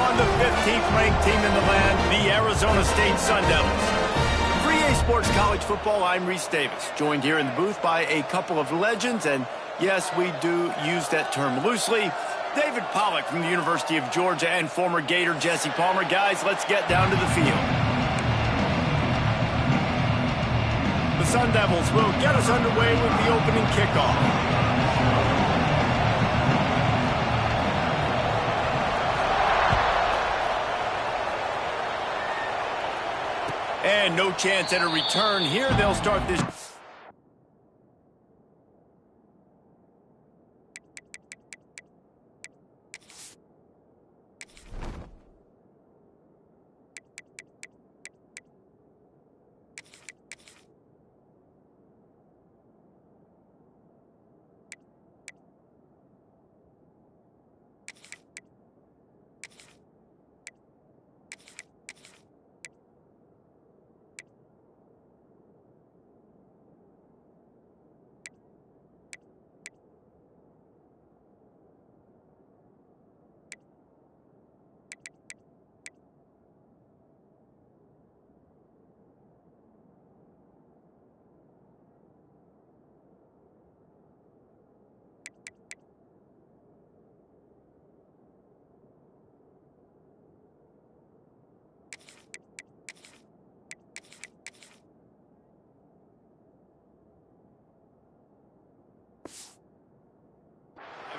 on the 15th-ranked team in the land, the Arizona State Sun Devils. For EA Sports College Football, I'm Reese Davis, joined here in the booth by a couple of legends, and yes, we do use that term loosely. David Pollack from the University of Georgia and former Gator Jesse Palmer. Guys, let's get down to the field. The Sun Devils will get us underway with the opening kickoff. And no chance at a return here. They'll start this.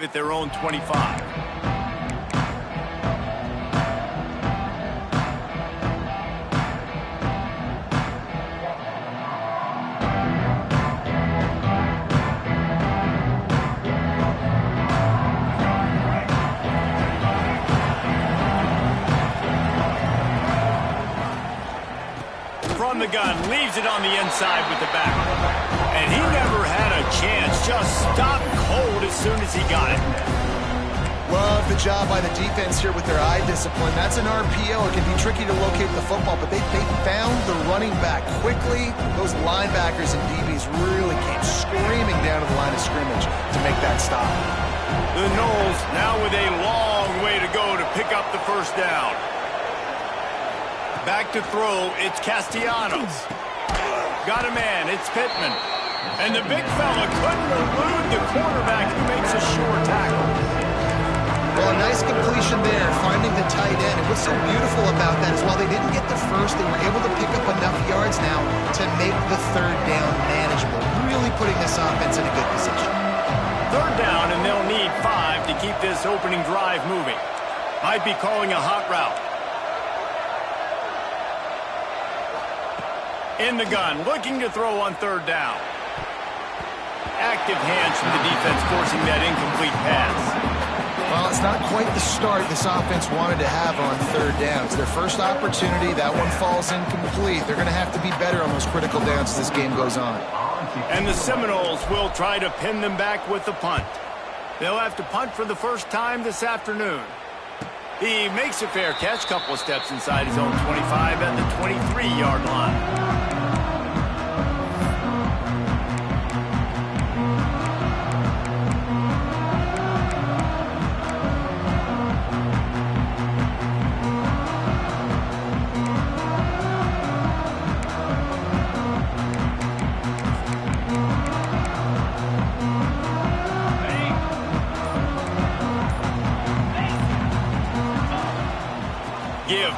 At their own 25. From the gun, leaves it on the inside with the back. And he never had a chance, just stopped cold as soon as he got it. Love the job by the defense here with their eye discipline. That's an RPO. It can be tricky to locate the football, but they found the running back quickly. Those linebackers and DBs really came screaming down to the line of scrimmage to make that stop. The Noles now with a long way to go to pick up the first down. Back to throw, it's Castellanos. Got a man, it's Pittman. And the big fella couldn't elude the quarterback who makes a sure tackle. Well, a nice completion there, finding the tight end. And what's so beautiful about that is while they didn't get the first, they were able to pick up enough yards now to make the third down manageable, really putting this offense in a good position. Third down, and they'll need 5 to keep this opening drive moving. Might be calling a hot route. In the gun, looking to throw on third down. Active hands from the defense forcing that incomplete pass. Well, it's not quite the start this offense wanted to have on third down. It's their first opportunity. That one falls incomplete. They're going to have to be better on those critical downs as this game goes on. And the Seminoles will try to pin them back with the punt. They'll have to punt for the first time this afternoon. He makes a fair catch, couple of steps inside his own 25 at the 23-yard line.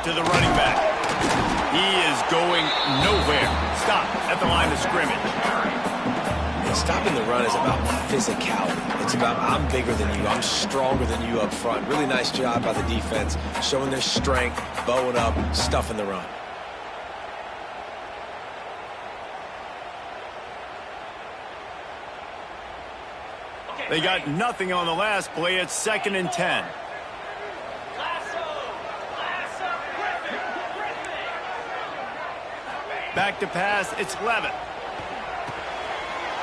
To the running back. He is going nowhere. Stop at the line of scrimmage. Yeah, stopping the run is about physicality. It's about I'm bigger than you, I'm stronger than you up front. Really nice job by the defense, showing their strength, bowing up, stuffing the run. They got nothing on the last play. It's 2nd and 10. Back to pass, it's Levitt.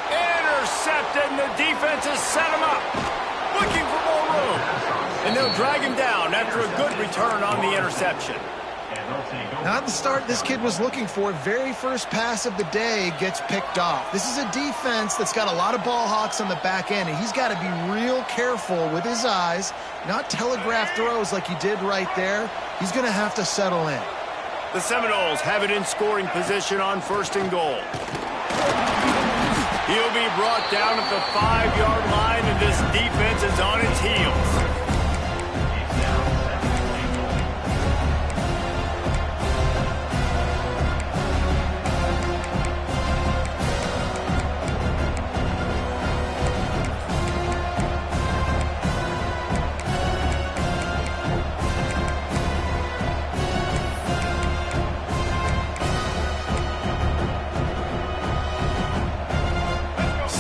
Intercepted, and the defense has set him up. Looking for more room. And they'll drag him down after a good return on the interception. Not the start this kid was looking for. Very first pass of the day gets picked off. This is a defense that's got a lot of ball hawks on the back end, and he's got to be real careful with his eyes, not telegraph throws like he did right there. He's going to have to settle in. The Seminoles have it in scoring position on 1st and goal. He'll be brought down at the 5-yard line, and this defense is on its heels.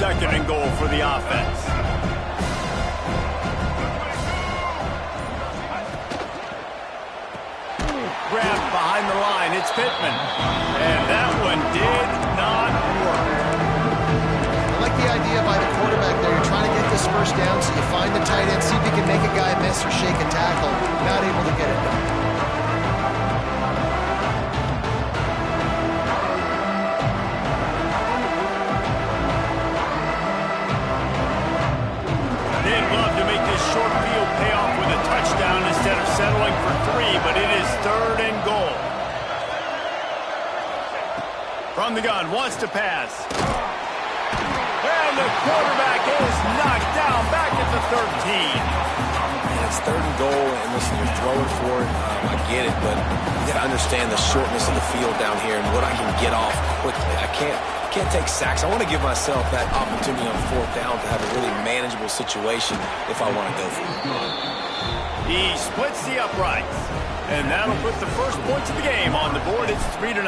Second and goal for the offense. Grabbed behind the line. It's Pittman. And that one did not work. I like the idea by the quarterback there. You're trying to get this first down, so you find the tight end, see if you can make a guy miss or shake a tackle. Not able to get it done. Short field payoff with a touchdown instead of settling for 3, but it is 3rd and goal. From the gun, wants to pass. And the quarterback is knocked down back at the 13. Man, it's 3rd and goal, and listen, you're throwing for it. I get it, but you got to understand the shortness of the field down here and what I can get off quickly. I can't take sacks. I want to give myself that opportunity on 4th down to have a really manageable situation if I want to go for it. He splits the uprights, and that'll put the first points of the game on the board. It's 3-0.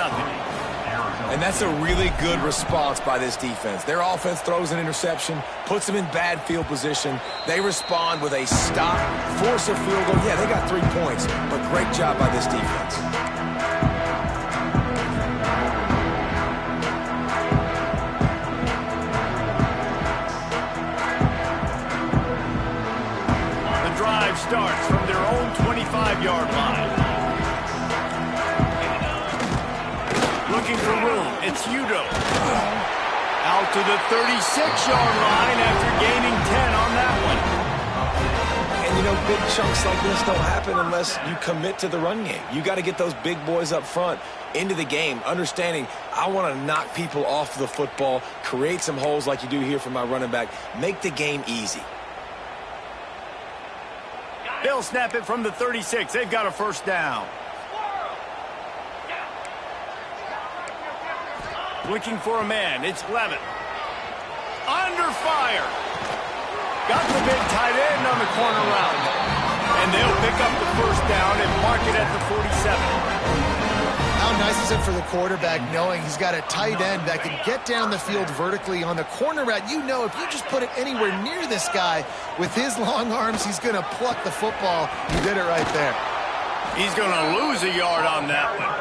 And that's a really good response by this defense. Their offense throws an interception, puts them in bad field position. They respond with a stop, force a field goal. Yeah, they got 3 points, but great job by this defense. Starts from their own 25-yard line. Looking for room. It's Udo. Out to the 36-yard line after gaining 10 on that one. And, you know, big chunks like this don't happen unless you commit to the run game. You got to get those big boys up front into the game, understanding I want to knock people off the football, create some holes like you do here for my running back, make the game easy. They'll snap it from the 36. They've got a first down. Looking for a man. It's Levin. Under fire. Got the big tight end on the corner route. And they'll pick up the first down and mark it at the 47. How nice is it for the quarterback knowing he's got a tight end that can get down the field vertically on the corner route? You know if you just put it anywhere near this guy with his long arms, he's going to pluck the football. He did it right there. He's going to lose a yard on that one.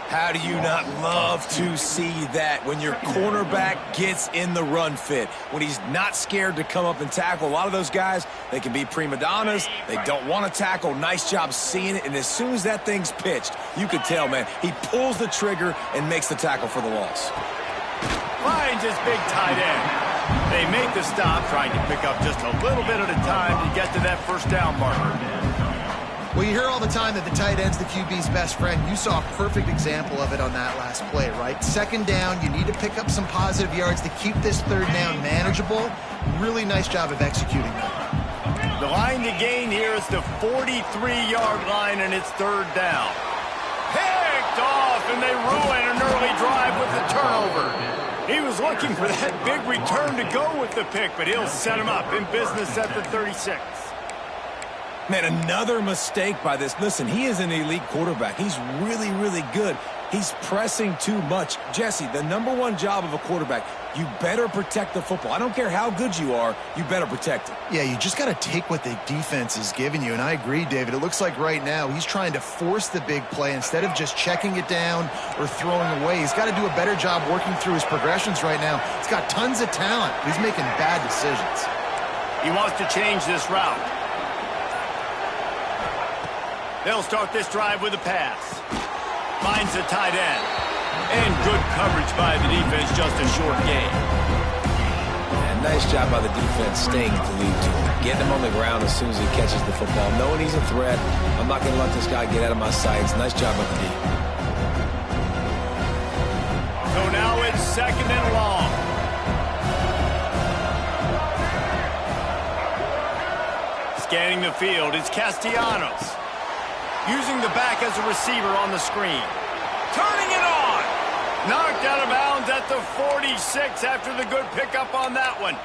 How do you not love to see that when your cornerback gets in the run fit, when he's not scared to come up and tackle? A lot of those guys, they can be prima donnas. They don't want to tackle. Nice job seeing it. And as soon as that thing's pitched, you can tell, man, he pulls the trigger and makes the tackle for the loss. Finds his big tight end. They make the stop, trying to pick up just a little bit at a time to get to that first down marker. Well, you hear all the time that the tight end's the QB's best friend. You saw a perfect example of it on that last play, right? 2nd down, you need to pick up some positive yards to keep this 3rd down manageable. Really nice job of executing that. The line to gain here is the 43-yard line, and it's 3rd down. Picked off, and they ruin an early drive with the turnover. He was looking for that big return to go with the pick, but he'll set him up in business at the 36. Man, another mistake by this. Listen, he is an elite quarterback. He's really, really good. He's pressing too much. Jesse, the #1 job of a quarterback, you better protect the football. I don't care how good you are, you better protect it. Yeah, you just got to take what the defense is giving you, and I agree, David. It looks like right now he's trying to force the big play instead of just checking it down or throwing away. He's got to do a better job working through his progressions right now. He's got tons of talent. He's making bad decisions. He wants to change this route. They'll start this drive with a pass. Finds the tight end. And good coverage by the defense, just a short gain. And nice job by the defense staying glued to him. Getting him on the ground as soon as he catches the football. Knowing he's a threat, I'm not going to let this guy get out of my sights. Nice job by the D. So now it's 2nd and long. Scanning the field, it's Castellanos. Using the back as a receiver on the screen. Turning it on. Knocked out of bounds at the 46 after the good pickup on that one.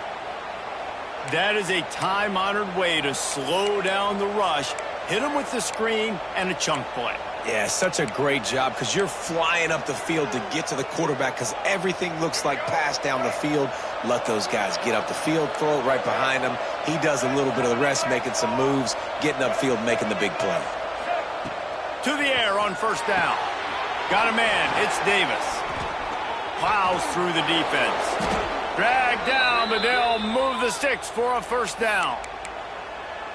That is a time-honored way to slow down the rush, hit him with the screen, and a chunk play. Yeah, such a great job because you're flying up the field to get to the quarterback because everything looks like pass down the field. Let those guys get up the field, throw it right behind him. He does a little bit of the rest, making some moves, getting upfield, making the big play. To the air on 1st down. Got a man, it's Davis. Plows through the defense. Dragged down, but they'll move the sticks for a 1st down.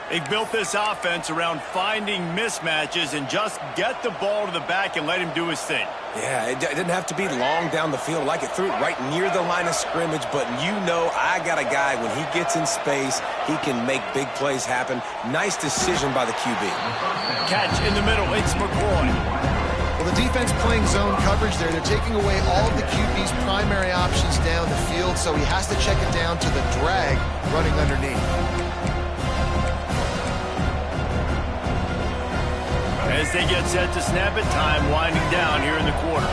They've built this offense around finding mismatches and just get the ball to the back and let him do his thing. Yeah, it didn't have to be long down the field. Like it threw it right near the line of scrimmage, but you know I got a guy, when he gets in space, he can make big plays happen. Nice decision by the QB. Catch in the middle, it's McCoy. Well, the defense playing zone coverage there. They're taking away all of the QB's primary options down the field, so he has to check it down to the drag running underneath. As they get set to snap it, time winding down here in the quarter.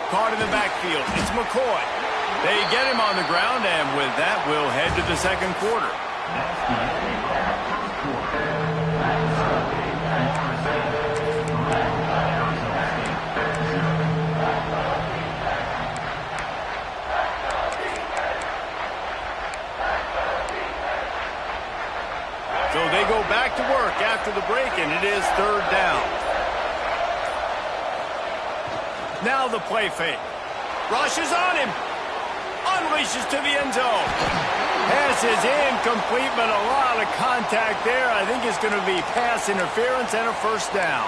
Caught in the backfield, it's McCoy. They get him on the ground, and with that, we'll head to the 2nd quarter. So they go back to work after the break, and it is 3rd down. Now the play fake. Rushes on him. Unleashes to the end zone. Pass is incomplete, but a lot of contact there. I think it's going to be pass interference and a 1st down.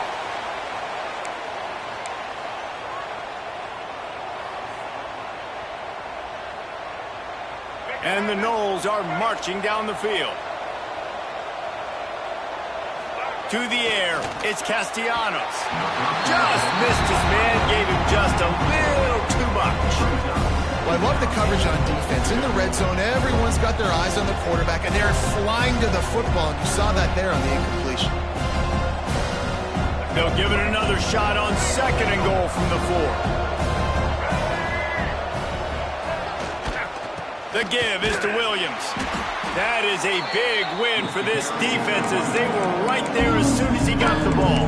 And the Noles are marching down the field. To the air, it's Castellanos. Just missed his man, gave him just a little too much. Well, I love the coverage on defense. In the red zone, everyone's got their eyes on the quarterback, and they're flying to the football, and you saw that there on the incompletion. They'll give it another shot on 2nd and goal from the 4. The give is to Williams. That is a big win for this defense as they were right there as soon as he got the ball.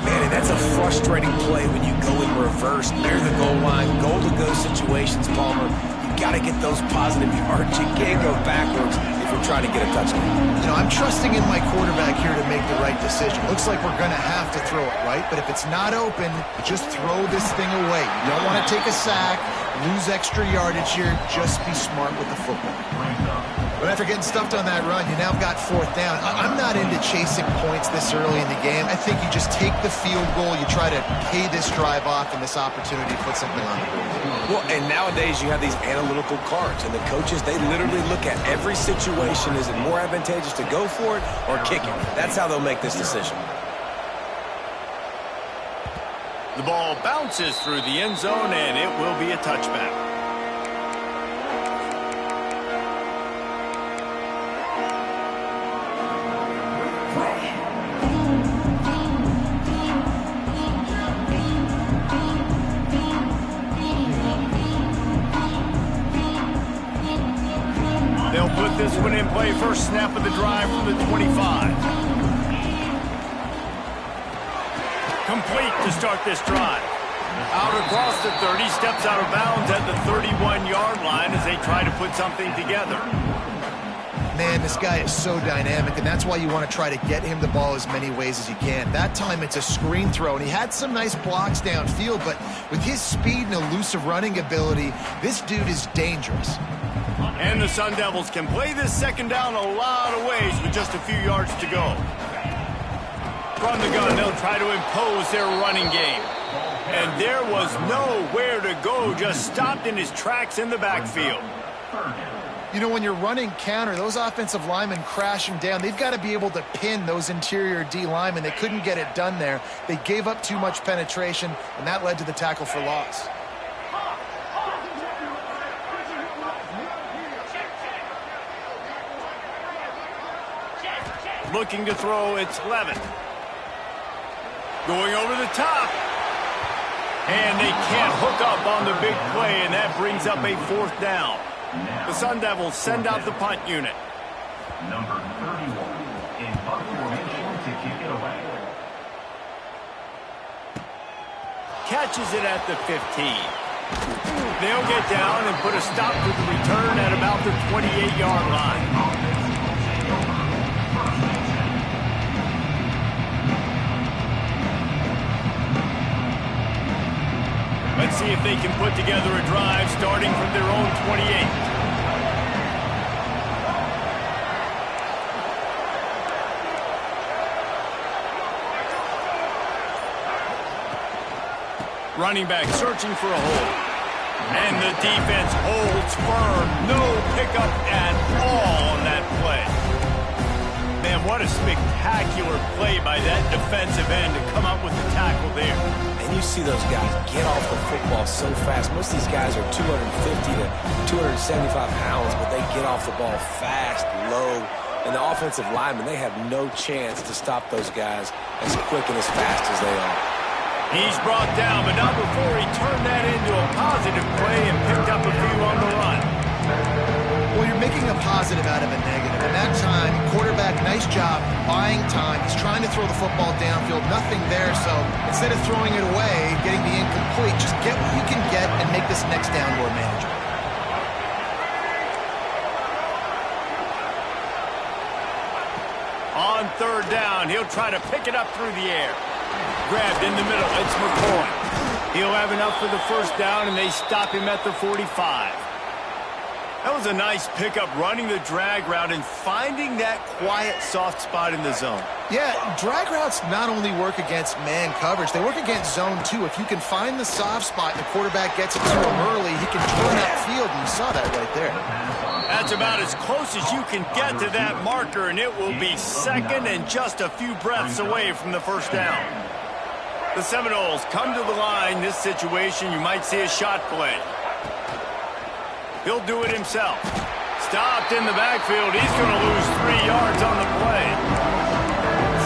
Man, and that's a frustrating play when you go in reverse near the goal line, goal-to-go situations, Palmer. You got to get those positive yards. You can't go backwards if you're trying to get a touchdown. You know, I'm trusting in my quarterback here to make the right decision. Looks like we're going to have to throw it, right? But if it's not open, just throw this thing away. You don't want to take a sack, lose extra yardage here. Just be smart with the football. But after getting stuffed on that run, you now got 4th down. I'm not into chasing points this early in the game. I think you just take the field goal, you try to pay this drive off, and this opportunity to put something on the board. Well, and nowadays you have these analytical cards, and the coaches, they literally look at every situation. Is it more advantageous to go for it or kick it? That's how they'll make this decision. The ball bounces through the end zone, and it will be a touchback. They'll put this one in play. First snap of the drive from the 25. Complete to start this drive. Out across the 30, steps out of bounds at the 31-yard line as they try to put something together. Man, this guy is so dynamic, and that's why you want to try to get him the ball as many ways as you can. That time it's a screen throw, and he had some nice blocks downfield, but with his speed and elusive running ability, this dude is dangerous. And the Sun Devils can play this second down a lot of ways with just a few yards to go. From the gun, they'll try to impose their running game. And there was nowhere to go, just stopped in his tracks in the backfield. You know, when you're running counter, those offensive linemen crashing down, they've got to be able to pin those interior D linemen. They couldn't get it done there. They gave up too much penetration, and that led to the tackle for loss. Looking to throw, it's Levin. Going over the top. And they can't hook up on the big play, and that brings up a 4th down. The Sun Devils send out the punt unit. Number 31 in punt formation to kick it away. Catches it at the 15. They'll get down and put a stop to the return at about the 28-yard line. Let's see if they can put together a drive starting from their own 28. Running back searching for a hole. And the defense holds firm. No pickup at all on that play. Man, what a spectacular play by that defensive end to come up with the tackle there. And you see those guys get off the football so fast. Most of these guys are 250 to 275 pounds, but they get off the ball fast, low. And the offensive linemen, they have no chance to stop those guys as quick and as fast as they are. He's brought down, but not before he turned that into a positive play and picked up a few on the run. Well, you're making a positive out of a negative. And that time, quarterback, nice job buying time. He's trying to throw the football downfield. Nothing there, so instead of throwing it away, getting the incomplete, just get what you can get and make this next down more manageable. On 3rd down, he'll try to pick it up through the air. Grabbed in the middle, it's McCoy. He'll have enough for the 1st down, and they stop him at the 45. That was a nice pickup, running the drag route and finding that quiet, soft spot in the zone. Yeah, drag routes not only work against man coverage, they work against zone too. If you can find the soft spot and the quarterback gets it to him early, he can turn upfield, and you saw that right there. That's about as close as you can get to that marker, and it will be 2nd and just a few breaths away from the 1st down. The Seminoles come to the line. This situation, you might see a shot play. He'll do it himself. Stopped in the backfield. He's going to lose 3 yards on the play.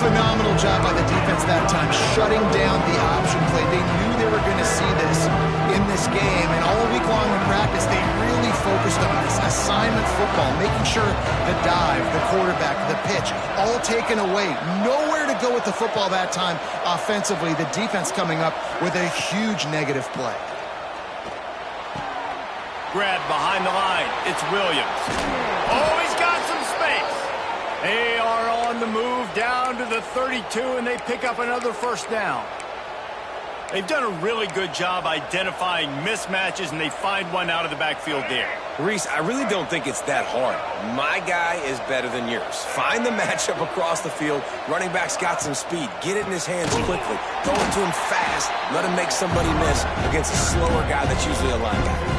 Phenomenal job by the defense that time, shutting down the option play. They knew they were going to see this in this game, and all week long in practice, they really focused on this assignment football, making sure the dive, the quarterback, the pitch, all taken away. Nowhere to go with the football that time offensively. The defense coming up with a huge negative play. Grab behind the line. It's Williams. Oh, he's got some space. They are on the move down to the 32, and they pick up another 1st down. They've done a really good job identifying mismatches, and they find one out of the backfield there. Reese, I really don't think it's that hard. My guy is better than yours. Find the matchup across the field. Running back's got some speed. Get it in his hands quickly. Throw it to him fast. Let him make somebody miss against a slower guy that's usually a linebacker.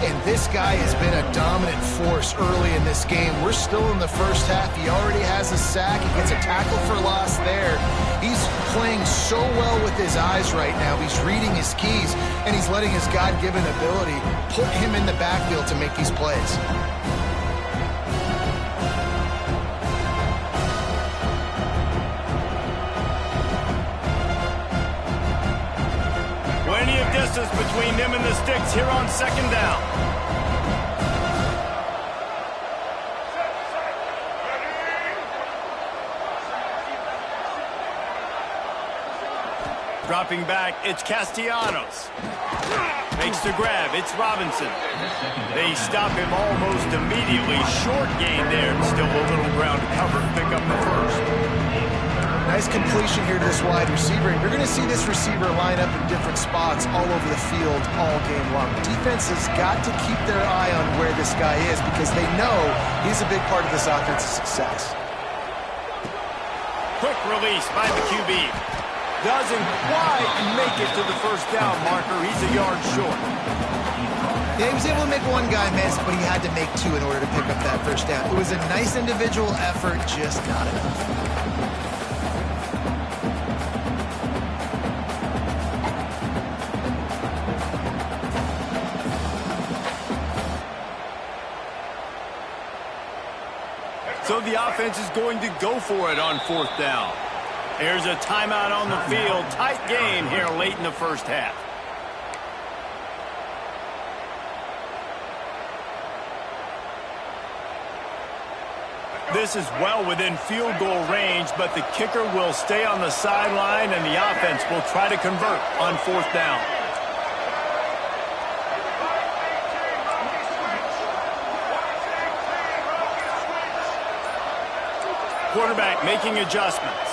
And this guy has been a dominant force early in this game. We're still in the 1st half. He already has a sack. He gets a tackle for loss there. He's playing so well with his eyes right now. He's reading his keys, and he's letting his God-given ability put him in the backfield to make these plays. Plenty of distance between them and the sticks here on 2nd down. Dropping back, it's Castellanos. Makes the grab, it's Robinson. They stop him almost immediately. Short gain there, and still a little ground to cover, pick up the 1st. Nice completion here to this wide receiver. And you're going to see this receiver line up in different spots all over the field all game long. Defense has got to keep their eye on where this guy is because they know he's a big part of this offense's success. Quick release by the QB. Doesn't quite make it to the first down marker. He's a yard short. Yeah, he was able to make one guy miss, but he had to make two in order to pick up that first down. It was a nice individual effort, just not enough. So the offense is going to go for it on fourth down. There's a timeout on the field. Tight game here late in the first half. This is well within field goal range, but the kicker will stay on the sideline, and the offense will try to convert on fourth down. Quarterback making adjustments.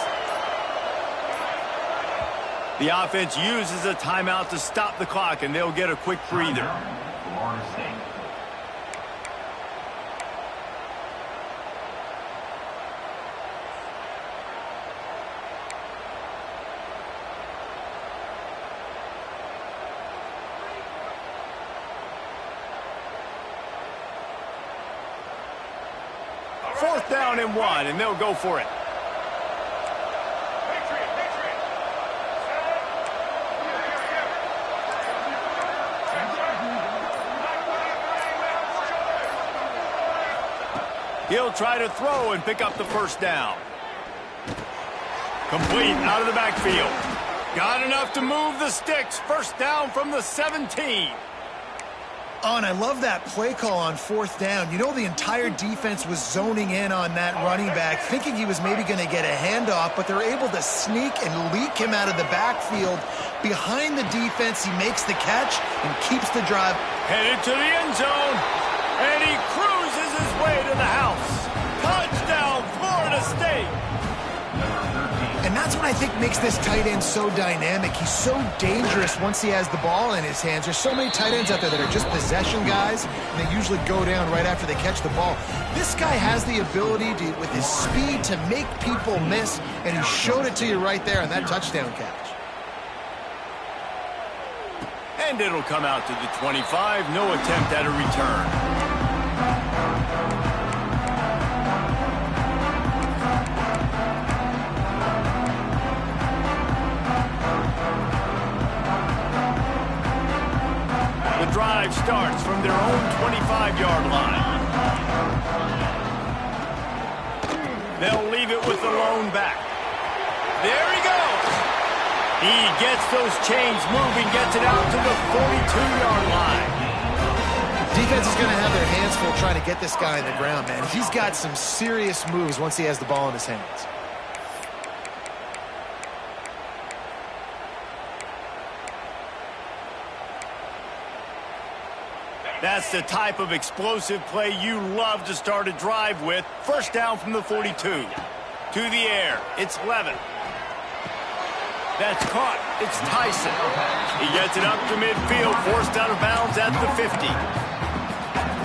The offense uses a timeout to stop the clock, and they'll get a quick breather. Florida State. Fourth down and 1, and they'll go for it. He'll try to throw and pick up the first down. Complete out of the backfield. Got enough to move the sticks. First down from the 17. Oh, and I love that play call on fourth down. You know, the entire defense was zoning in on that running back, thinking he was maybe going to get a handoff, but they're able to sneak and leak him out of the backfield. Behind the defense, he makes the catch and keeps the drive. Headed to the end zone, and he cruises his way to the house. Touchdown, Florida State. And that's what I think makes this tight end so dynamic. He's so dangerous once he has the ball in his hands. There's so many tight ends out there that are just possession guys, and they usually go down right after they catch the ball. This guy has the ability to, with his speed, to make people miss, and he showed it to you right there on that touchdown catch. And it'll come out to the 25. No attempt at a return. Drive starts from their own 25-yard line. They'll leave it with the lone back. There he goes. He gets those chains moving, gets it out to the 42-yard line. Defense is going to have their hands full trying to get this guy on the ground, man. He's got some serious moves once he has the ball in his hands. That's the type of explosive play you love to start a drive with. First down from the 42. To the air. It's Levin. That's caught. It's Tyson. He gets it up to midfield, forced out of bounds at the 50.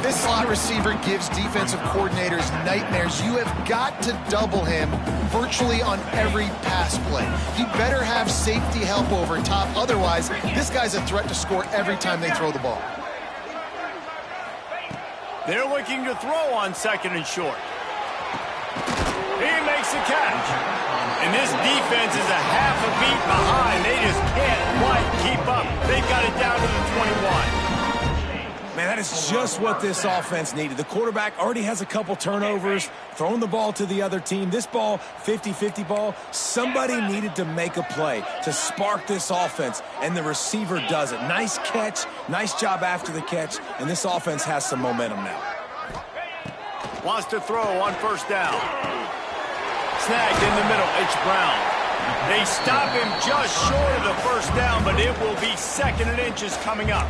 This slot receiver gives defensive coordinators nightmares. You have got to double him virtually on every pass play. He better have safety help over top. Otherwise, this guy's a threat to score every time they throw the ball. They're looking to throw on second and short. He makes the catch. And this defense is a half a beat behind. They just can't quite keep up. They've got it down to the 21. Man, that is just what this offense needed. The quarterback already has a couple turnovers, throwing the ball to the other team. This ball, 50-50 ball, somebody needed to make a play to spark this offense, and the receiver does it. Nice catch, nice job after the catch, and this offense has some momentum now. Wants to throw on first down. Snagged in the middle, it's Brown. They stop him just short of the first down, but it will be second and inches coming up.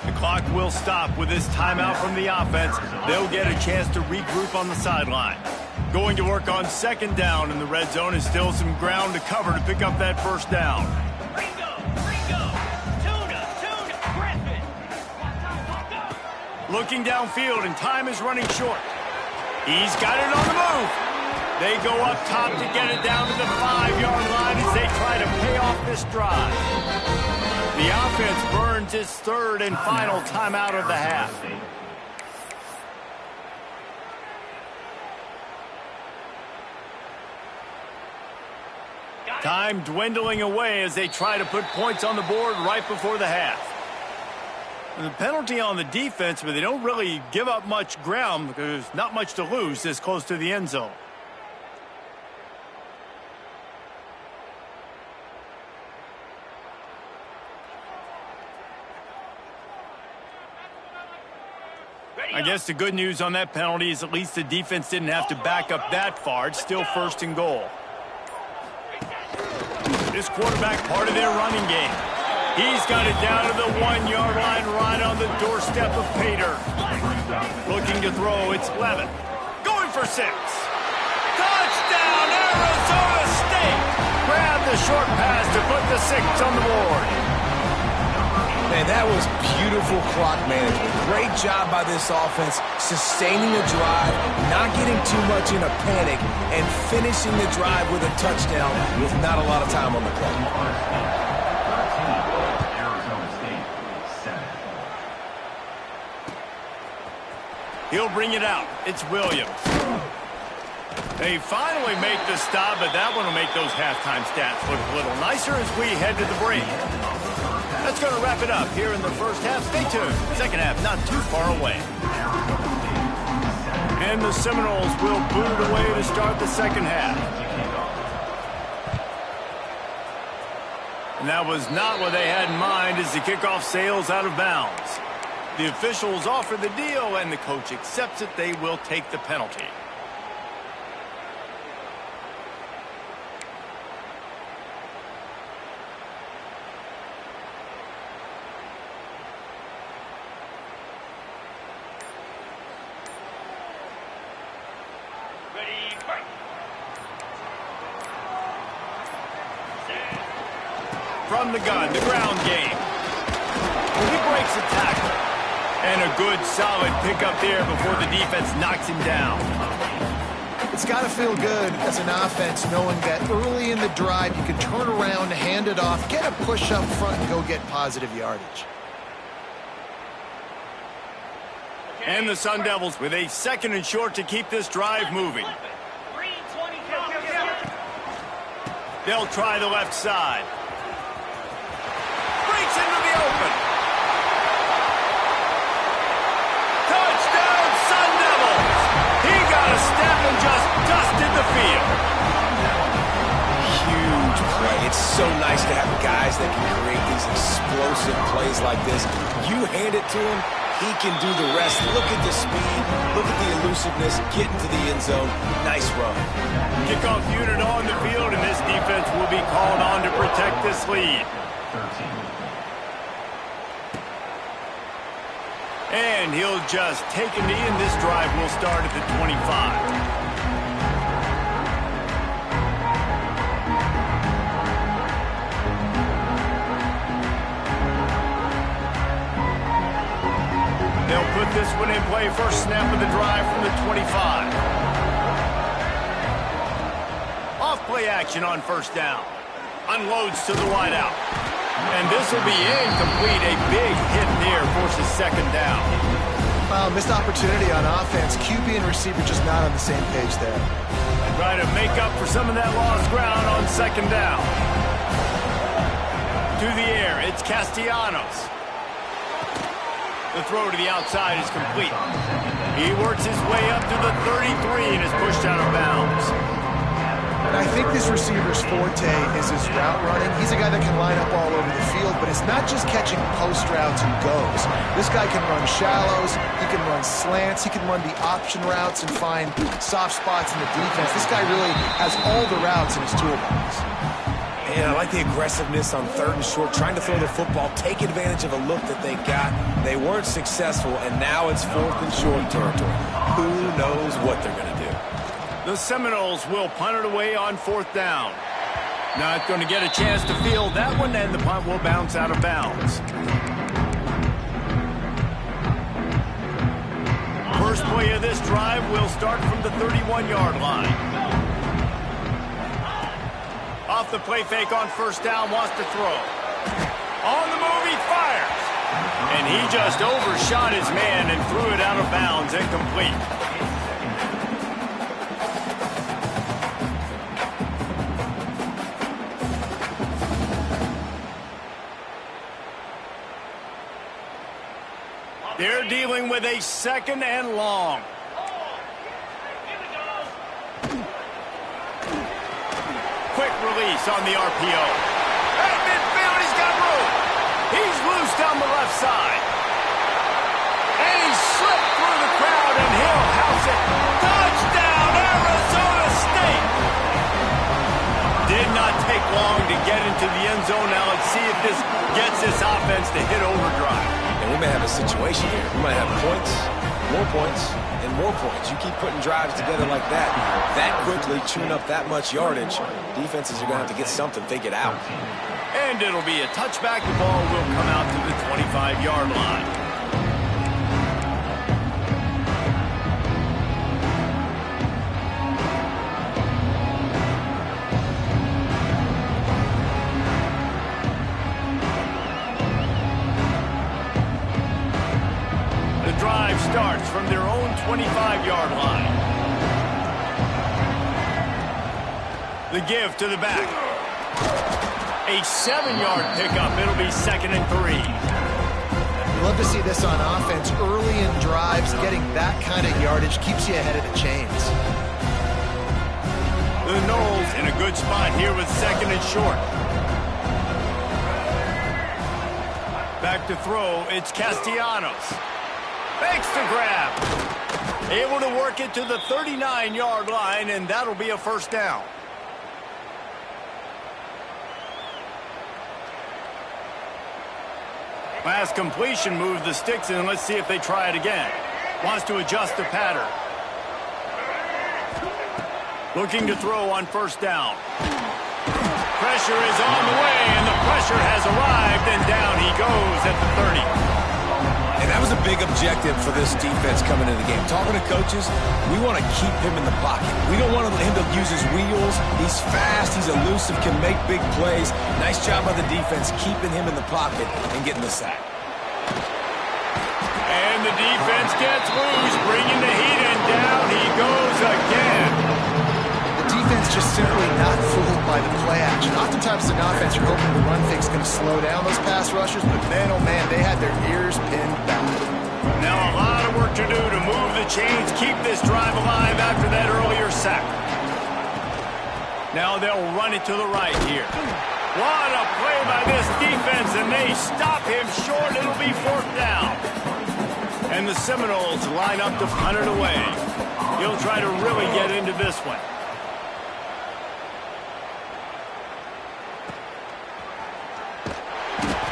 The clock will stop with this timeout from the offense. They'll get a chance to regroup on the sideline. Going to work on second down, and the red zone is still some ground to cover to pick up that first down. Ringo, Tuna, Griffin. Looking downfield, and time is running short. He's got it on the move. They go up top to get it down to the 5-yard line as they try to pay off this drive. The offense burns its third and final timeout of the half. Time dwindling away as they try to put points on the board right before the half. The penalty on the defense, but they don't really give up much ground because there's not much to lose this close to the end zone. I guess the good news on that penalty is at least the defense didn't have to back up that far. It's still first and goal. This quarterback part of their running game. He's got it down to the 1-yard line right on the doorstep of Pater. Looking to throw, it's Levin. Going for 6. Touchdown, Arizona State! Grab the short pass to put the 6 on the board. Man, that was beautiful clock management. Great job by this offense, sustaining the drive, not getting too much in a panic, and finishing the drive with a touchdown with not a lot of time on the clock. Arizona State, 7. He'll bring it out. It's Williams. They finally make the stop, but that one will make those halftime stats look a little nicer as we head to the break. That's going to wrap it up here in the first half. Stay tuned. Second half not too far away. And the Seminoles will boot it away to start the second half. And that was not what they had in mind as the kickoff sails out of bounds. The officials offer the deal, and the coach accepts it. They will take the penalty. From the gun, the ground game. He breaks a tackle. And a good, solid pickup there before the defense knocks him down. It's got to feel good as an offense knowing that early in the drive you can turn around, hand it off, get a push up front, and go get positive yardage. And the Sun Devils with a second and short to keep this drive moving. They'll try the left side. Breaks into the open. Touchdown, Sun Devils! He got a step and just dusted the field. Huge play. It's so nice to have guys that can create these explosive plays like this. You hand it to him, he can do the rest. Look at the speed. Look at the elusiveness. Get into the end zone. Nice run. Kickoff unit on the field, and this defense will be called on to protect this lead. 13. And he'll just take a knee, and this drive will start at the 25. They'll put this one in play, first snap of the drive from the 25. Off play action on first down. Unloads to the wideout. And this will be incomplete. A big hit there forces second down. Missed opportunity on offense. QB and receiver just not on the same page there. Try to make up for some of that lost ground on second down. To the air, it's Castellanos. The throw to the outside is complete. He works his way up to the 33 and is pushed out of bounds. And I think this receiver's forte is his route running. He's a guy that can line up all over the field, but it's not just catching post routes and goes. This guy can run shallows, he can run slants, he can run the option routes and find soft spots in the defense. This guy really has all the routes in his toolbox. And I like the aggressiveness on third and short, trying to throw the football, take advantage of a look that they got. They weren't successful, and now it's fourth and short territory. Who knows what they're going to do? The Seminoles will punt it away on 4th down. Not going to get a chance to field that one, and the punt will bounce out of bounds. First play of this drive will start from the 31-yard line. Off the play fake on 1st down, wants to throw. On the move, he fires. And he just overshot his man and threw it out of bounds, incomplete. They're dealing with a 2nd and long. Quick release on the RPO. At midfield, he's got room. He's loose down the left side. And he slipped through the crowd, and he'll house it. Touchdown, Arizona State! Did not take long to get into the end zone. Now let's see if this gets this offense to hit overdrive. And we may have a situation here. We might have points, and more points. You keep putting drives together like that quickly, chewing up that much yardage, defenses are going to have to get something, think it out. And it'll be a touchback. The ball will come out to the 25-yard line. Drive starts from their own 25-yard line. The give to the back. A 7-yard pickup. It'll be 2nd and 3. You love to see this on offense. Early in drives, getting that kind of yardage keeps you ahead of the chains. The Noles in a good spot here with 2nd and short. Back to throw. It's Castellanos. Fakes to grab. Able to work it to the 39-yard line, and that'll be a 1st down. Last completion moved the sticks in. Let's see if they try it again. Wants to adjust the pattern. Looking to throw on 1st down. Pressure is on the way, and the pressure has arrived, and down he goes at the 30. And that was a big objective for this defense coming into the game. Talking to coaches, we want to keep him in the pocket. We don't want him to use his wheels. He's fast, he's elusive, can make big plays. Nice job by the defense keeping him in the pocket and getting the sack. And the defense gets loose, bringing the heat, and down he goes again. The defense just simply not fooled by the play action. Oftentimes as an offense, you're hoping the run fake's going to slow down those pass rushers, but man, oh man, they had their ears pinned back. Now a lot of work to do to move the chains, keep this drive alive after that earlier sack. Now they'll run it to the right here. What a play by this defense, and they stop him short. It'll be 4th down. And the Seminoles line up to punt it away. He'll try to really get into this one.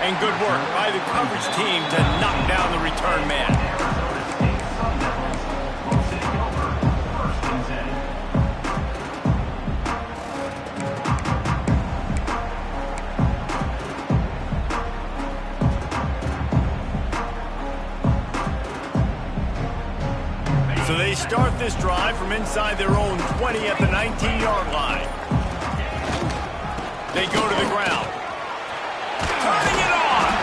And good work by the coverage team to knock down the return man. So they start this drive from inside their own 20 at the 19-yard line. They go to the ground. Turning it on.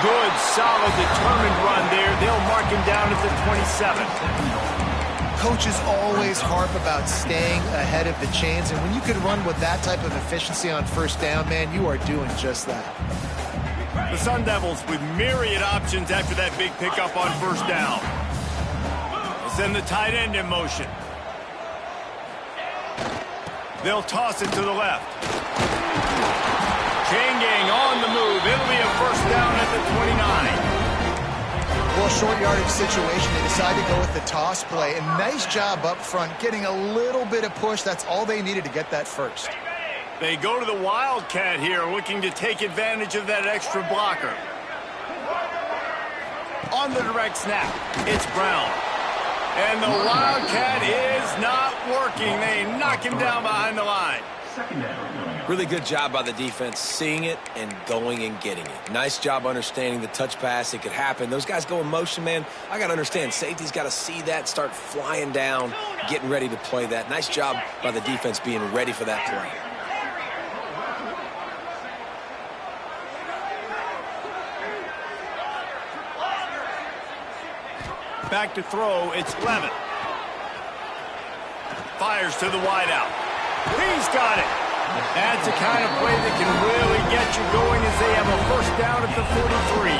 Good, solid, determined run there. They'll mark him down at the 27. Coaches always harp about staying ahead of the chains, and when you can run with that type of efficiency on 1st down, man, you are doing just that. The Sun Devils with myriad options after that big pickup on 1st down. They'll send the tight end in motion. They'll toss it to the left. Chain gang on the move. It'll be a 1st down at the 29. Well, short yardage situation, they decide to go with the toss play, and nice job up front, getting a little bit of push. That's all they needed to get that 1st. They go to the Wildcat here, looking to take advantage of that extra blocker. On the direct snap, it's Brown. And the Wildcat is not working. looking. They knock him down behind the line. Really good job by the defense seeing it and going and getting it. Nice job understanding the touch pass. It could happen. Those guys go in motion, man. I got to understand. Safety's got to see that, start flying down, getting ready to play that. Nice job by the defense being ready for that play. Back to throw, it's Levin. Fires to the wideout. He's got it. That's the kind of play that can really get you going as they have a first down at the 43.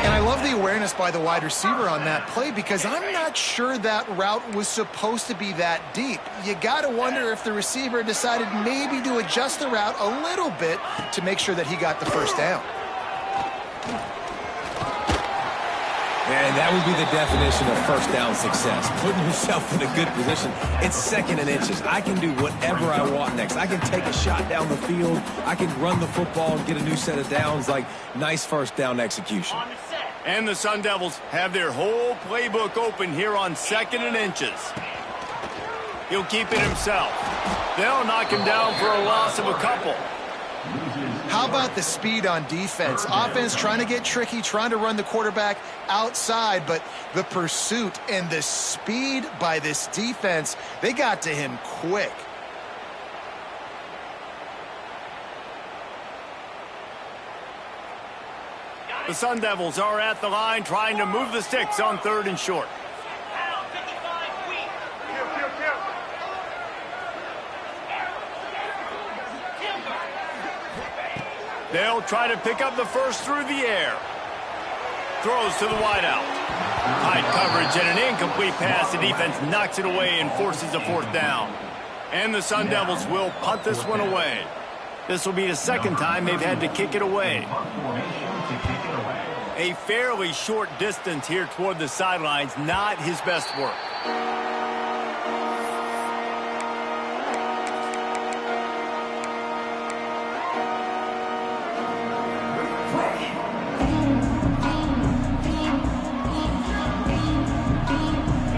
And I love the awareness by the wide receiver on that play because I'm not sure that route was supposed to be that deep. You got to wonder if the receiver decided maybe to adjust the route a little bit to make sure that he got the first down. And that would be the definition of first down success. Putting yourself in a good position. It's 2nd and inches. I can do whatever I want next. I can take a shot down the field. I can run the football and get a new set of downs. Like, nice first down execution. And the Sun Devils have their whole playbook open here on 2nd and inches. He'll keep it himself. They'll knock him down for a loss of a couple. How about the speed on defense? Offense trying to get tricky, trying to run the quarterback outside, but the pursuit and the speed by this defense, they got to him quick. The Sun Devils are at the line trying to move the sticks on 3rd and short. They'll try to pick up the first through the air. Throws to the wideout. Tight coverage and an incomplete pass. The defense knocks it away and forces a 4th down. And the Sun Devils will punt this one away. This will be the 2nd time they've had to kick it away. A fairly short distance here toward the sidelines. Not his best work.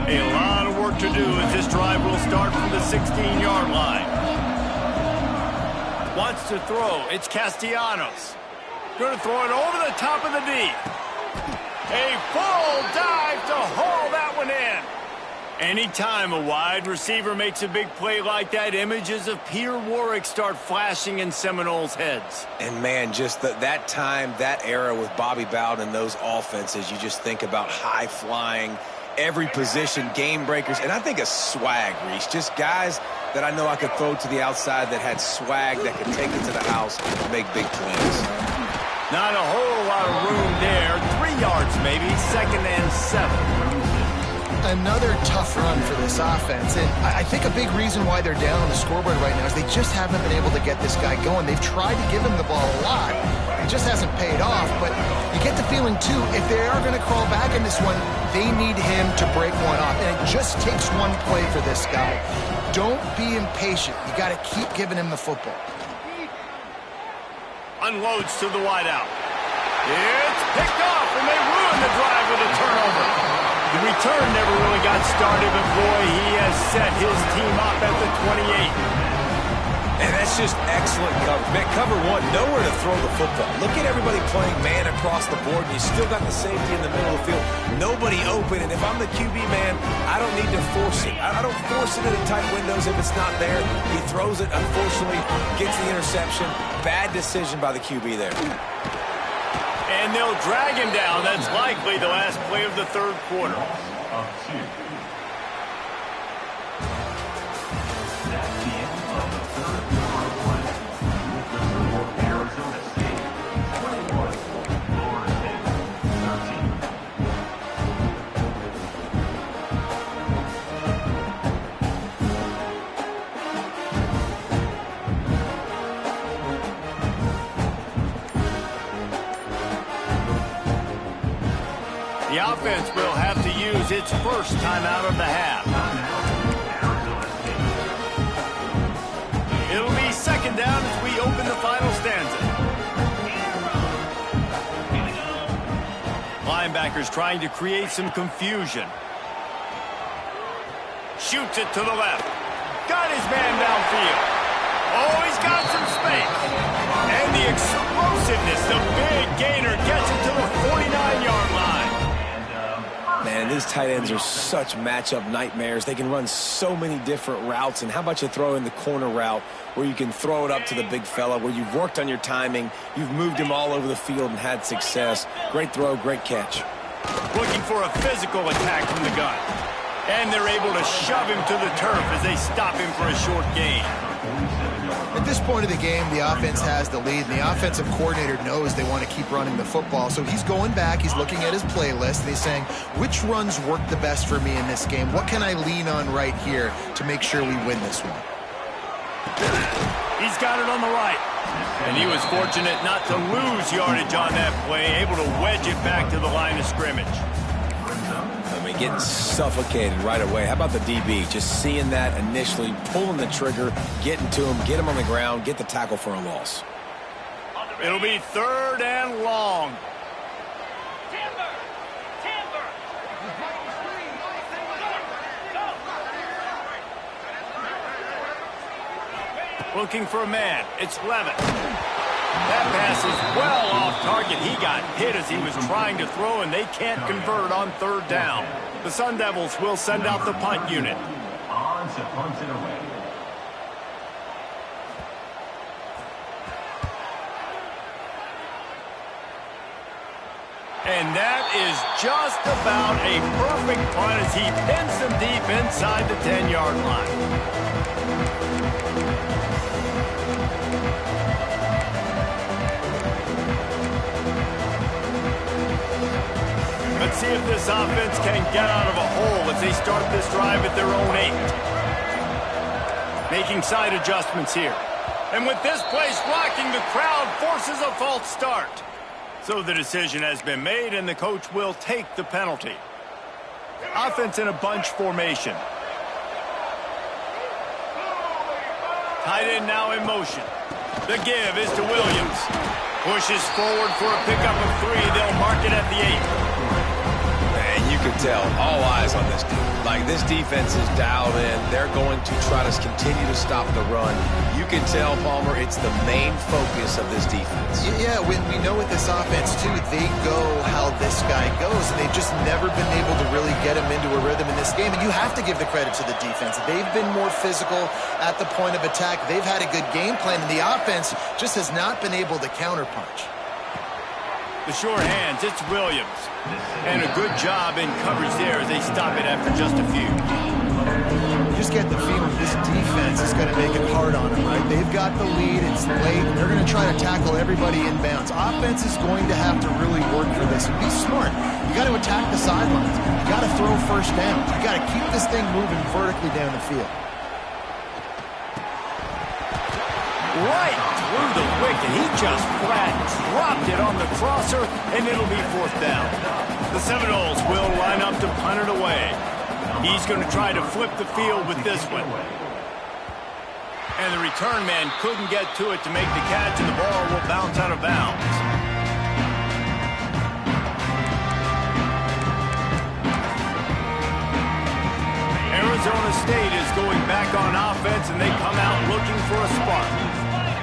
A lot of work to do as this drive will start from the 16-yard line. Wants to throw. It's Castellanos. Going to throw it over the top of the D. A full dive to haul that one in. Anytime a wide receiver makes a big play like that, images of Peter Warrick start flashing in Seminoles' heads. And, man, just that time, that era with Bobby Bowden and those offenses, you just think about high-flying, every position, game breakers, and I think a swag, Reese. Just guys that I know I could throw to the outside that had swag, that could take it to the house and make big plays. Not a whole lot of room there. 3 yards maybe, 2nd and 7. Another tough run for this offense, and I think a big reason why they're down on the scoreboard right now is they just haven't been able to get this guy going. They've tried to give him the ball a lot. It just hasn't paid off, but you get the feeling, too, if they are going to crawl back in this one, they need him to break one off, and it just takes one play for this guy. Don't be impatient. You got to keep giving him the football. Unloads to the wideout. It's picked off, and they ruin the drive with a turnover. The return never really got started, but boy, he has set his team up at the 28. And that's just excellent coverage. Man, cover one, nowhere to throw the football. Look at everybody playing man across the board, and you still got the safety in the middle of the field. Nobody open, and if I'm the QB man, I don't need to force it. I don't force it into tight windows if it's not there. He throws it, unfortunately, gets the interception. Bad decision by the QB there. And they'll drag him down. That's likely the last play of the 3rd quarter. The offense will have to use its first timeout of the half. It'll be 2nd down as we open the final stanza. Linebackers trying to create some confusion. Shoots it to the left. Got his man downfield. Oh, he's got some space. And the explosiveness, the big gainer, gets it to the 49-yard line. Man, these tight ends are such matchup nightmares. They can run so many different routes. And how about you throw in the corner route where you can throw it up to the big fella, where you've worked on your timing, you've moved him all over the field and had success. Great throw, great catch. Looking for a physical attack from the gun. And they're able to shove him to the turf as they stop him for a short gain. At this point of the game, the offense has the lead, and the offensive coordinator knows they want to keep running the football. So he's going back, he's looking at his playlist, and he's saying, which runs work the best for me in this game? What can I lean on right here to make sure we win this one? He's got it on the right. And he was fortunate not to lose yardage on that play, able to wedge it back to the line of scrimmage. I mean, getting suffocated right away. How about the DB? Just seeing that initially, pulling the trigger, getting to him, get him on the ground, get the tackle for a loss. It'll be 3rd and long. Timber! Timber! Go! Looking for a man. It's Levitt. That pass is well off target. He got hit as he was trying to throw, and they can't convert on 3rd down. The Sun Devils will send out the punt unit. On to punt it away. And that is just about a perfect punt as he pins them deep inside the 10-yard line. Let's see if this offense can get out of a hole as they start this drive at their own 8. Making side adjustments here. And with this place rocking, the crowd forces a false start. So the decision has been made, and the coach will take the penalty. Offense in a bunch formation. Tight end now in motion. The give is to Williams. Pushes forward for a pickup of 3. They'll mark it at the 8. You can tell, all eyes on this dude. Like, this defense is dialed in. They're going to try to continue to stop the run. You can tell, Palmer, it's the main focus of this defense. Yeah, we know with this offense, too, they go how this guy goes, and they've just never been able to really get him into a rhythm in this game. And you have to give the credit to the defense. They've been more physical at the point of attack. They've had a good game plan, and the offense just has not been able to counterpunch. The short hands, it's Williams. And a good job in coverage there as they stop it after just a few. You just get the feeling this defense is going to make it hard on them, right? They've got the lead, it's late, and they're going to try to tackle everybody inbounds. Offense is going to have to really work for this and be smart. You got to attack the sidelines. You got to throw first down. You got to keep this thing moving vertically down the field. Right through the wicket. He just flat dropped it on the crosser, and it'll be 4th down. The Seminoles will line up to punt it away. He's going to try to flip the field with this one. And the return man couldn't get to it to make the catch, and the ball will bounce out of bounds. Arizona State is going back on offense, and they come out looking for a spark.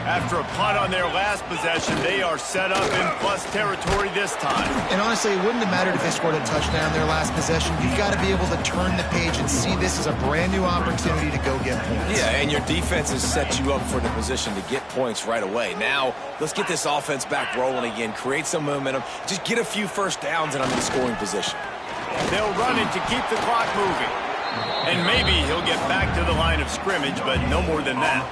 After a punt on their last possession, they are set up in plus territory this time. And honestly, it wouldn't have mattered if they scored a touchdown their last possession. You've got to be able to turn the page and see this as a brand new opportunity to go get points. Yeah, and your defense has set you up for the position to get points right away. Now, let's get this offense back rolling again, create some momentum, just get a few first downs, and I'm in scoring position. They'll run it to keep the clock moving. And maybe he'll get back to the line of scrimmage, but no more than that.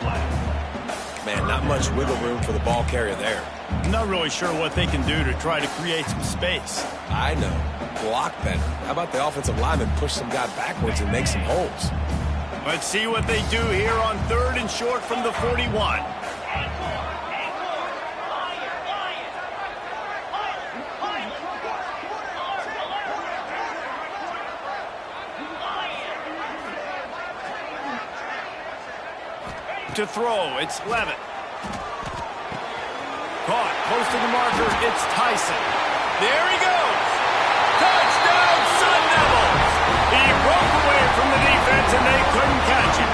Man, not much wiggle room for the ball carrier there. I'm not really sure what they can do to try to create some space. I know. Block better. How about the offensive lineman push some guy backwards and make some holes? Let's see what they do here on 3rd and short from the 41. To throw, it's Levitt. Caught, close to the marker, it's Tyson. There he goes! Touchdown, Sun Devils! He broke away from the defense and they couldn't catch it.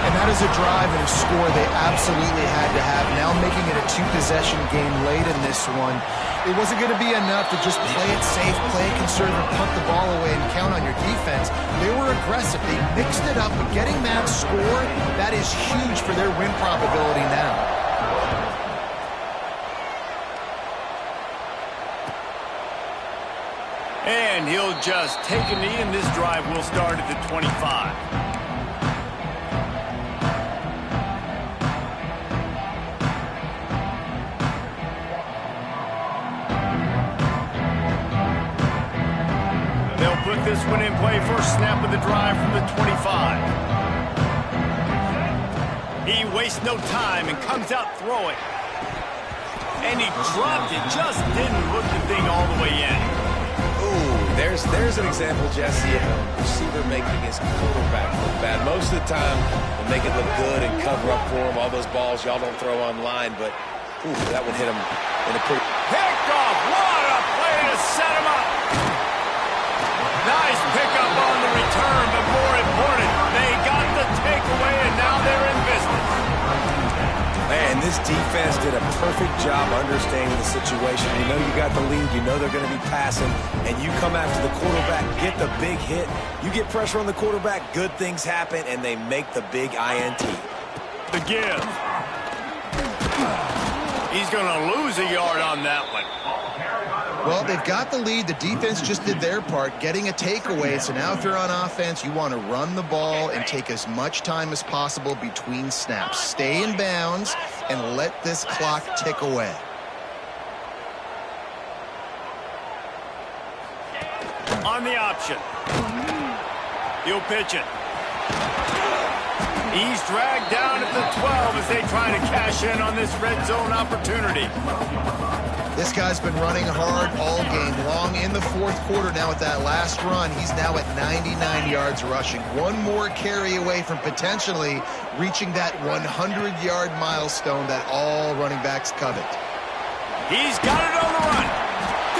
And that is a drive and a score they absolutely had to have. Now making it a two-possession game late in this one. It wasn't going to be enough to just play it safe, play it conservative, punt the ball away, and count on your defense. They were aggressive. They mixed it up, but getting that score, that is huge for their win probability now. And he'll just take a knee, and this drive will start at the 25. They'll put this one in play. First snap of the drive from the 25. He wastes no time and comes out throwing. And he dropped it. Just didn't hook the thing all the way in. Ooh, there's an example, Jesse, of a receiver making his quarterback look bad. Most of the time, they make it look good and cover up for him. All those balls y'all don't throw online, but ooh, that would hit him in a pretty... Picked off. What a play to set him up. Nice pickup on the return, but more important, they got the takeaway, and now they're in business. Man, this defense did a perfect job understanding the situation. You know you got the lead, you know they're going to be passing, and you come after the quarterback, get the big hit. You get pressure on the quarterback, good things happen, and they make the big INT. The give. He's going to lose a yard on that one. Well, they've got the lead. The defense just did their part, getting a takeaway. So now if you're on offense, you want to run the ball and take as much time as possible between snaps. Stay in bounds and let this clock tick away. On the option. He'll pitch it. He's dragged down at the 12 as they try to cash in on this red zone opportunity. This guy's been running hard all game long in the fourth quarter. Now with that last run, he's now at 99 yards rushing. One more carry away from potentially reaching that 100-yard milestone that all running backs covet. He's got it on the run.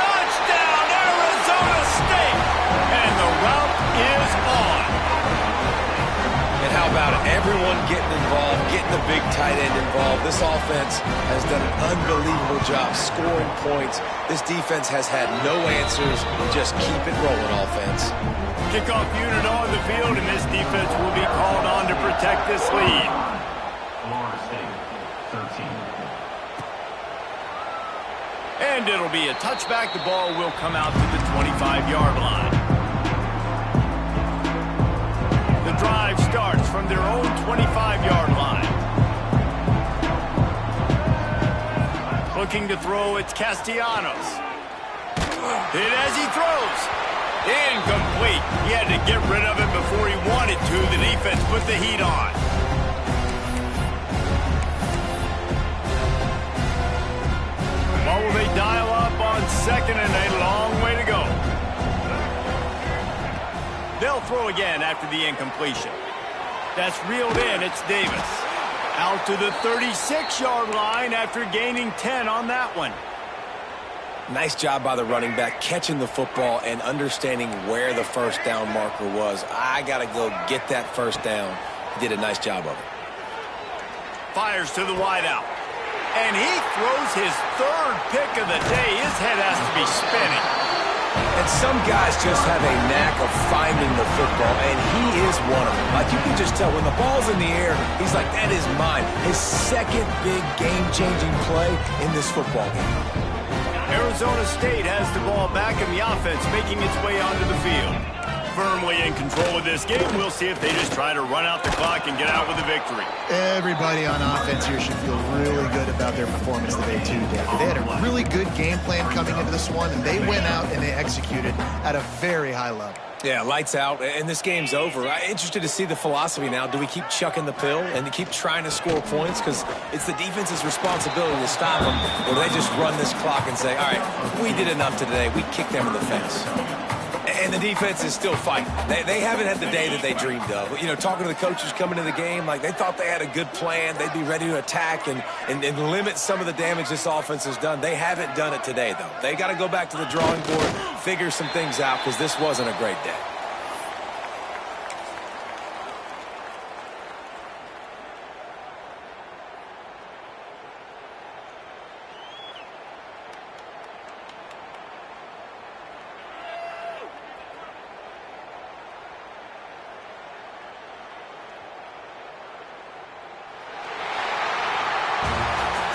Touchdown, Arizona State! And the route is on. And how about it? Everyone getting involved, getting the big tight end involved. This offense has done an unbelievable job scoring points. This defense has had no answers. Just keep it rolling, offense. Kickoff unit on the field, and this defense will be called on to protect this lead. Florida State, 13. And it'll be a touchback. The ball will come out to the 25-yard line. The drive starts from their own 25-yard line. Looking to throw, it's Castellanos. Hit as he throws. Incomplete. He had to get rid of it before he wanted to. The defense put the heat on. What will they dial up on second, and a long way to go? They'll throw again after the incompletion. That's reeled in. It's Davis. Out to the 36-yard line after gaining 10 on that one. Nice job by the running back, catching the football and understanding where the first down marker was. I got to go get that first down. He did a nice job of it. Fires to the wideout. And he throws his third pick of the day. His head has to be spinning. And some guys just have a knack of finding the football, and he is one of them. Like, you can just tell when the ball's in the air, he's like, that is mine. His second big game-changing play in this football game. Arizona State has the ball back in the offense, making its way onto the field. Firmly in control of this game. We'll see if they just try to run out the clock and get out with a victory. Everybody on offense here should feel really good about their performance today, too, David. They had a really good game plan coming into this one, and they went out and they executed at a very high level. Yeah, lights out, and this game's over. I'm interested to see the philosophy now. Do we keep chucking the pill and keep trying to score points? Because it's the defense's responsibility to stop them. Or do they just run this clock and say, all right, we did enough today. We kicked them in the face. And the defense is still fighting. They haven't had the day that they dreamed of. You know, talking to the coaches coming to the game, like they thought they had a good plan. They'd be ready to attack and limit some of the damage this offense has done. They haven't done it today, though. They got to go back to the drawing board, figure some things out, because this wasn't a great day.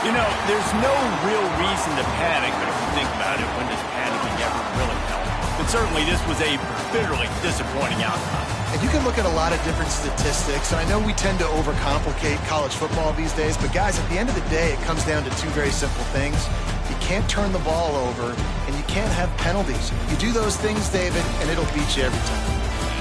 You know, there's no real reason to panic, but if you think about it, when does panicking ever really help? But certainly this was a bitterly disappointing outcome. And you can look at a lot of different statistics, and I know we tend to overcomplicate college football these days, but guys, at the end of the day, it comes down to two very simple things. You can't turn the ball over, and you can't have penalties. You do those things, David, and it'll beat you every time.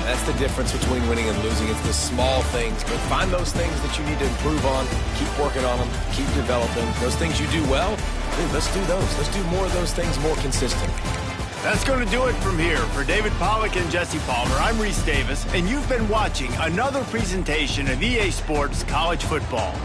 That's the difference between winning and losing. It's the small things, but find those things that you need to improve on, keep working on them, keep developing. Those things you do well, dude, let's do those. Let's do more of those things more consistently. That's going to do it from here. For David Pollack and Jesse Palmer, I'm Reese Davis, and you've been watching another presentation of EA Sports College Football.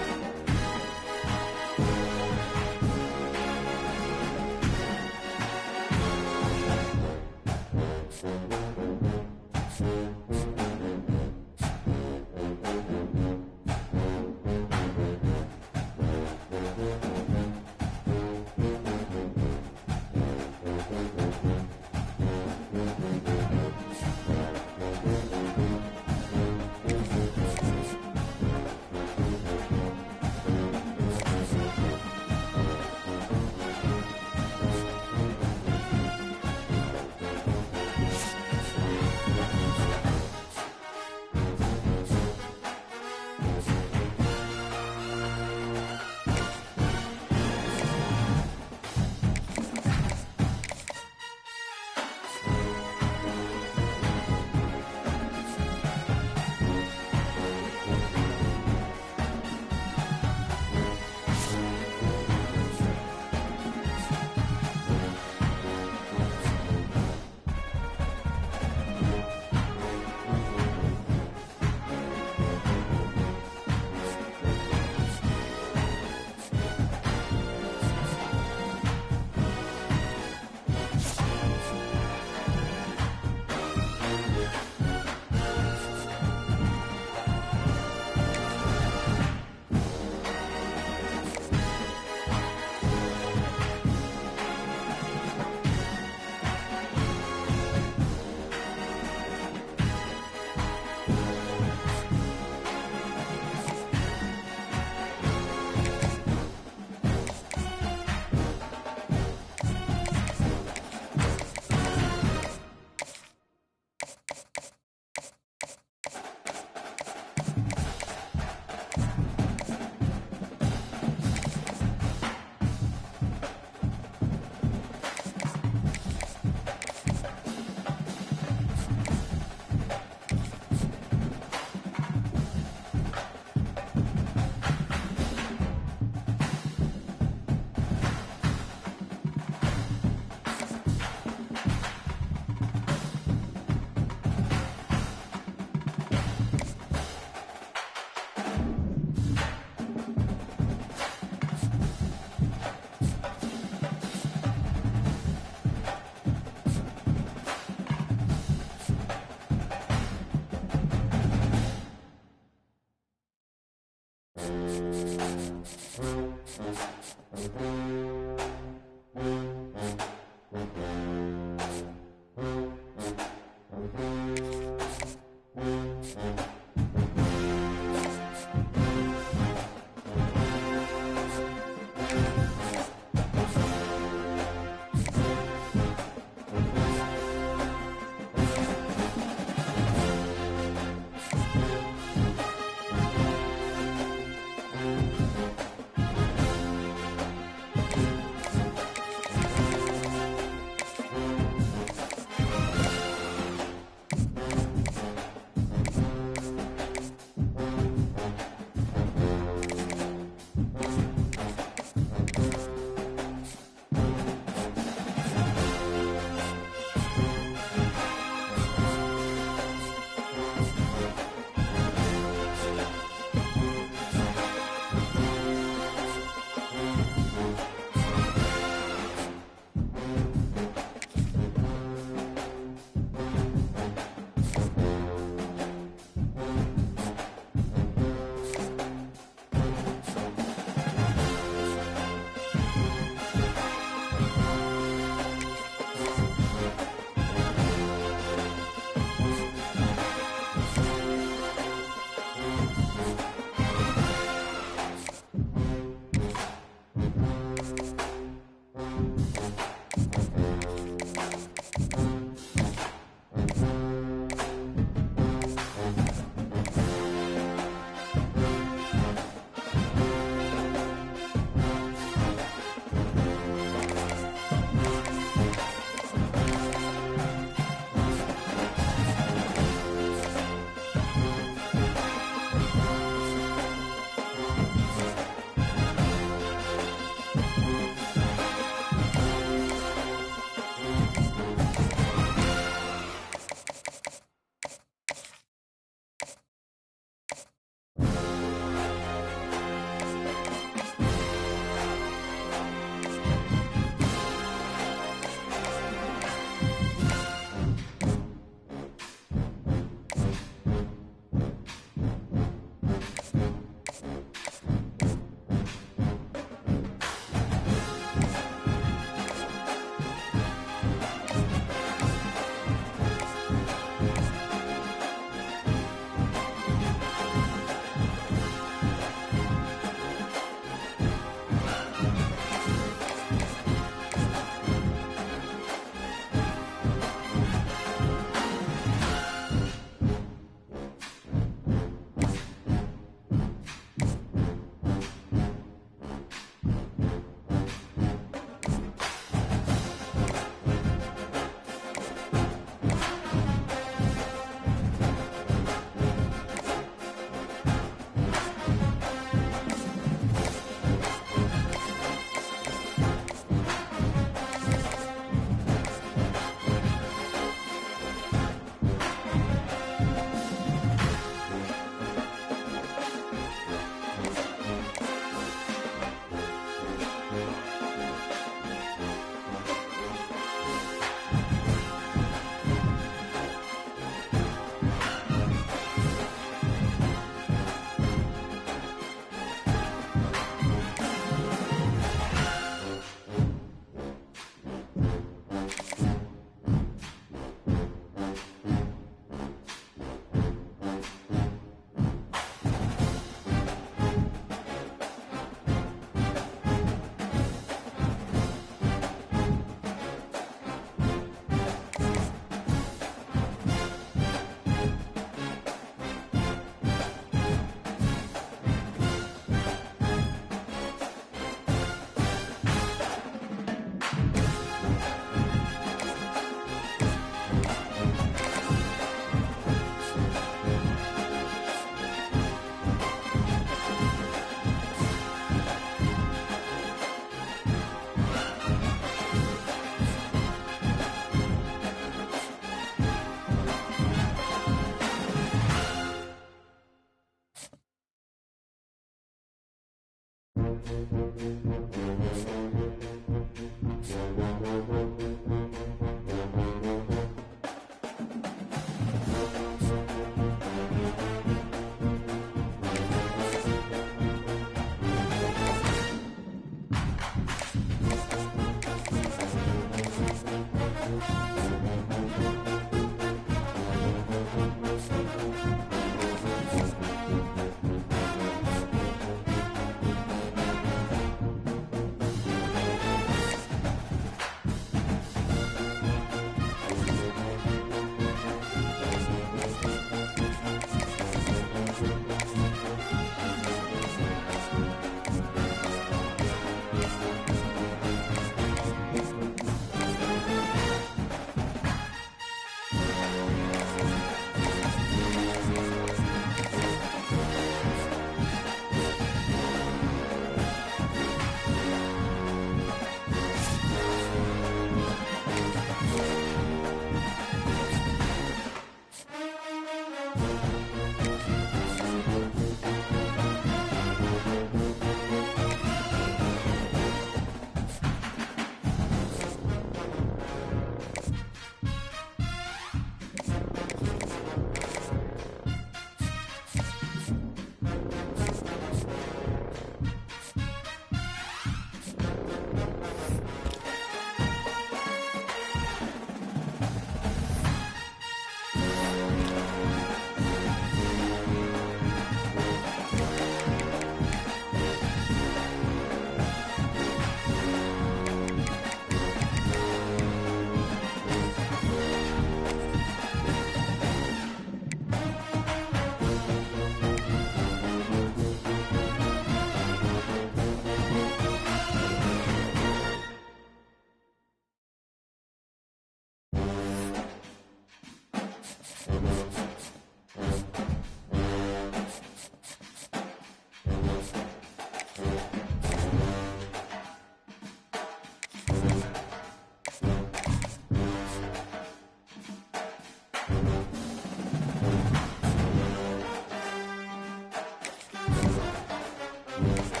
it.